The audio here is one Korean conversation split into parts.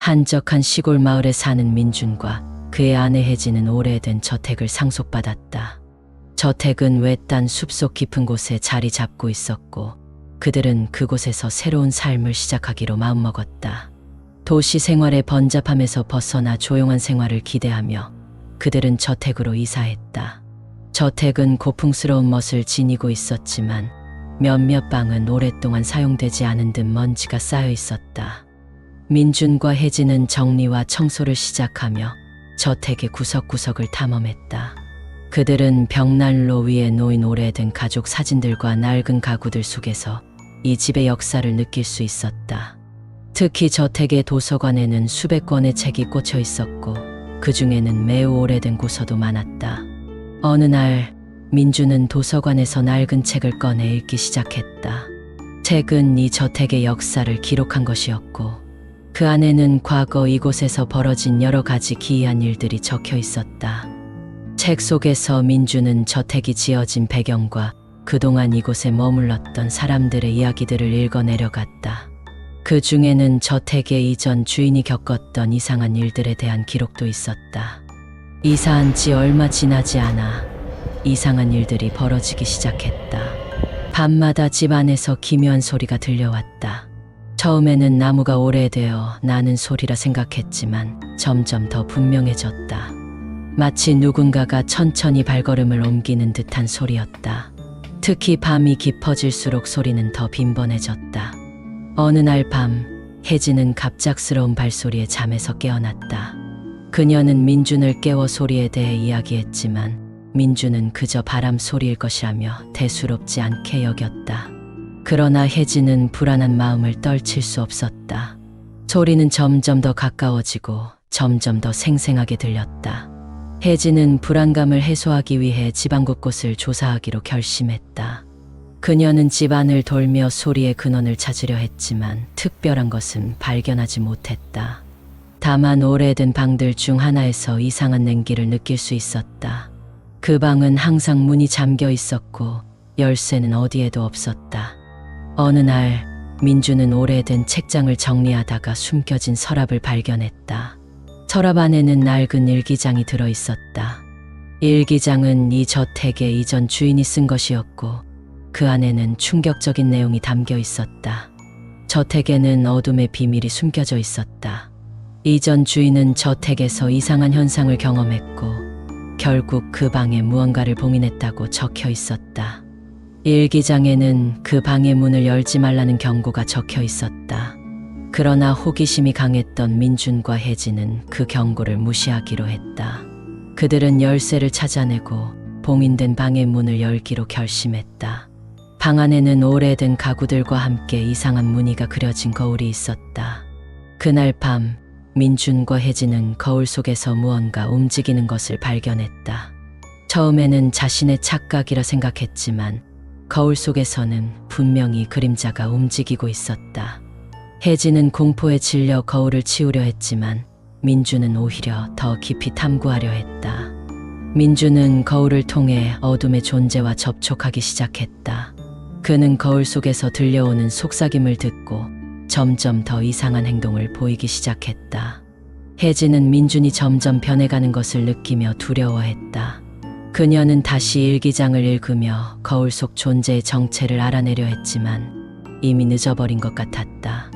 한적한 시골 마을에 사는 민준과 그의 아내 혜진은 오래된 저택을 상속받았다. 저택은 외딴 숲속 깊은 곳에 자리 잡고 있었고 그들은 그곳에서 새로운 삶을 시작하기로 마음먹었다. 도시 생활의 번잡함에서 벗어나 조용한 생활을 기대하며 그들은 저택으로 이사했다. 저택은 고풍스러운 멋을 지니고 있었지만 몇몇 방은 오랫동안 사용되지 않은 듯 먼지가 쌓여 있었다. 민준과 혜진은 정리와 청소를 시작하며 저택의 구석구석을 탐험했다. 그들은 벽난로 위에 놓인 오래된 가족 사진들과 낡은 가구들 속에서 이 집의 역사를 느낄 수 있었다. 특히 저택의 도서관에는 수백 권의 책이 꽂혀 있었고 그 중에는 매우 오래된 고서도 많았다. 어느 날 민주는 도서관에서 낡은 책을 꺼내 읽기 시작했다. 책은 이 저택의 역사를 기록한 것이었고 그 안에는 과거 이곳에서 벌어진 여러 가지 기이한 일들이 적혀 있었다. 책 속에서 민주는 저택이 지어진 배경과 그동안 이곳에 머물렀던 사람들의 이야기들을 읽어내려갔다. 그 중에는 저택의 이전 주인이 겪었던 이상한 일들에 대한 기록도 있었다. 이사한 지 얼마 지나지 않아 이상한 일들이 벌어지기 시작했다. 밤마다 집 안에서 기묘한 소리가 들려왔다. 처음에는 나무가 오래되어 나는 소리라 생각했지만 점점 더 분명해졌다. 마치 누군가가 천천히 발걸음을 옮기는 듯한 소리였다. 특히 밤이 깊어질수록 소리는 더 빈번해졌다. 어느 날 밤, 혜진은 갑작스러운 발소리에 잠에서 깨어났다. 그녀는 민준을 깨워 소리에 대해 이야기했지만 민준은 그저 바람 소리일 것이라며 대수롭지 않게 여겼다. 그러나 혜진은 불안한 마음을 떨칠 수 없었다. 소리는 점점 더 가까워지고 점점 더 생생하게 들렸다. 혜진은 불안감을 해소하기 위해 집안 곳곳을 조사하기로 결심했다. 그녀는 집안을 돌며 소리의 근원을 찾으려 했지만 특별한 것은 발견하지 못했다. 다만 오래된 방들 중 하나에서 이상한 냉기를 느낄 수 있었다. 그 방은 항상 문이 잠겨 있었고 열쇠는 어디에도 없었다. 어느 날 민주는 오래된 책장을 정리하다가 숨겨진 서랍을 발견했다. 서랍 안에는 낡은 일기장이 들어 있었다. 일기장은 이 저택의 이전 주인이 쓴 것이었고 그 안에는 충격적인 내용이 담겨 있었다. 저택에는 어둠의 비밀이 숨겨져 있었다. 이전 주인은 저택에서 이상한 현상을 경험했고 결국 그 방에 무언가를 봉인했다고 적혀 있었다. 일기장에는 그 방의 문을 열지 말라는 경고가 적혀 있었다. 그러나 호기심이 강했던 민준과 혜진은 그 경고를 무시하기로 했다. 그들은 열쇠를 찾아내고 봉인된 방의 문을 열기로 결심했다. 방 안에는 오래된 가구들과 함께 이상한 무늬가 그려진 거울이 있었다. 그날 밤 민준과 혜진은 거울 속에서 무언가 움직이는 것을 발견했다. 처음에는 자신의 착각이라 생각했지만 거울 속에서는 분명히 그림자가 움직이고 있었다. 혜진은 공포에 질려 거울을 치우려 했지만 민주는 오히려 더 깊이 탐구하려 했다. 민주는 거울을 통해 어둠의 존재와 접촉하기 시작했다. 그는 거울 속에서 들려오는 속삭임을 듣고 점점 더 이상한 행동을 보이기 시작했다. 혜진은 민준이 점점 변해가는 것을 느끼며 두려워했다. 그녀는 다시 일기장을 읽으며 거울 속 존재의 정체를 알아내려 했지만 이미 늦어버린 것 같았다.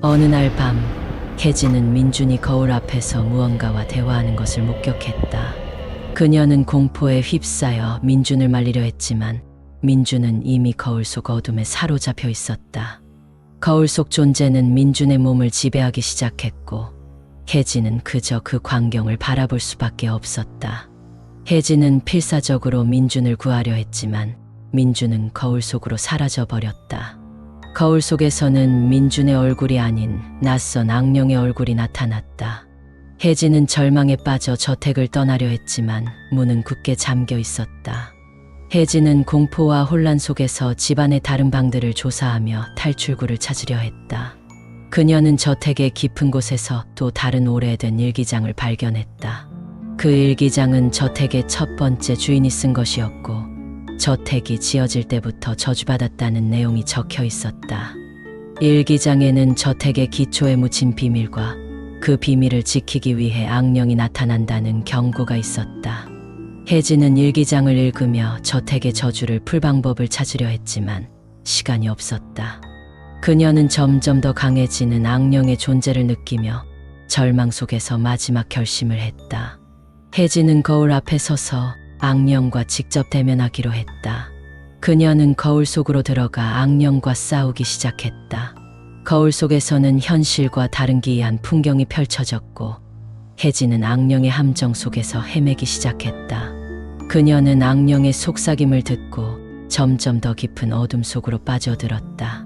어느 날 밤, 혜진은 민준이 거울 앞에서 무언가와 대화하는 것을 목격했다. 그녀는 공포에 휩싸여 민준을 말리려 했지만 민준은 이미 거울 속 어둠에 사로잡혀 있었다. 거울 속 존재는 민준의 몸을 지배하기 시작했고 혜진은 그저 그 광경을 바라볼 수밖에 없었다. 혜진은 필사적으로 민준을 구하려 했지만 민준은 거울 속으로 사라져버렸다. 거울 속에서는 민준의 얼굴이 아닌 낯선 악령의 얼굴이 나타났다. 혜진은 절망에 빠져 저택을 떠나려 했지만 문은 굳게 잠겨 있었다. 혜진은 공포와 혼란 속에서 집안의 다른 방들을 조사하며 탈출구를 찾으려 했다. 그녀는 저택의 깊은 곳에서 또 다른 오래된 일기장을 발견했다. 그 일기장은 저택의 첫 번째 주인이 쓴 것이었고 저택이 지어질 때부터 저주받았다는 내용이 적혀 있었다. 일기장에는 저택의 기초에 묻힌 비밀과 그 비밀을 지키기 위해 악령이 나타난다는 경고가 있었다. 혜진은 일기장을 읽으며 저택의 저주를 풀 방법을 찾으려 했지만 시간이 없었다. 그녀는 점점 더 강해지는 악령의 존재를 느끼며 절망 속에서 마지막 결심을 했다. 혜진은 거울 앞에 서서 악령과 직접 대면하기로 했다. 그녀는 거울 속으로 들어가 악령과 싸우기 시작했다. 거울 속에서는 현실과 다른 기이한 풍경이 펼쳐졌고 혜진은 악령의 함정 속에서 헤매기 시작했다. 그녀는 악령의 속삭임을 듣고 점점 더 깊은 어둠 속으로 빠져들었다.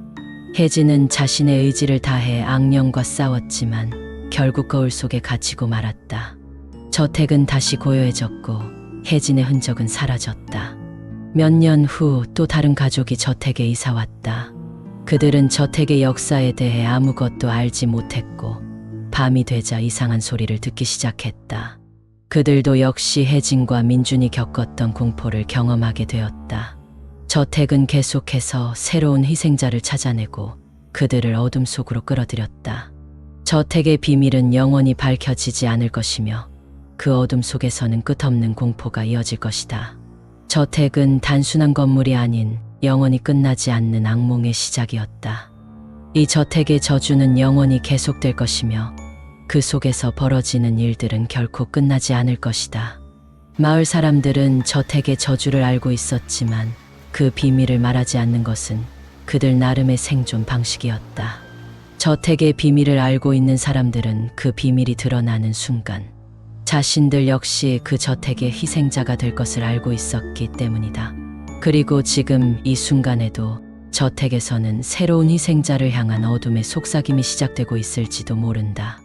혜진은 자신의 의지를 다해 악령과 싸웠지만 결국 거울 속에 갇히고 말았다. 저택은 다시 고요해졌고 혜진의 흔적은 사라졌다. 몇 년 후 또 다른 가족이 저택에 이사 왔다. 그들은 저택의 역사에 대해 아무것도 알지 못했고 밤이 되자 이상한 소리를 듣기 시작했다. 그들도 역시 혜진과 민준이 겪었던 공포를 경험하게 되었다. 저택은 계속해서 새로운 희생자를 찾아내고 그들을 어둠 속으로 끌어들였다. 저택의 비밀은 영원히 밝혀지지 않을 것이며 그 어둠 속에서는 끝없는 공포가 이어질 것이다. 저택은 단순한 건물이 아닌 영원히 끝나지 않는 악몽의 시작이었다. 이 저택의 저주는 영원히 계속될 것이며 그 속에서 벌어지는 일들은 결코 끝나지 않을 것이다. 마을 사람들은 저택의 저주를 알고 있었지만 그 비밀을 말하지 않는 것은 그들 나름의 생존 방식이었다. 저택의 비밀을 알고 있는 사람들은 그 비밀이 드러나는 순간 자신들 역시 그 저택의 희생자가 될 것을 알고 있었기 때문이다. 그리고 지금 이 순간에도 저택에서는 새로운 희생자를 향한 어둠의 속삭임이 시작되고 있을지도 모른다.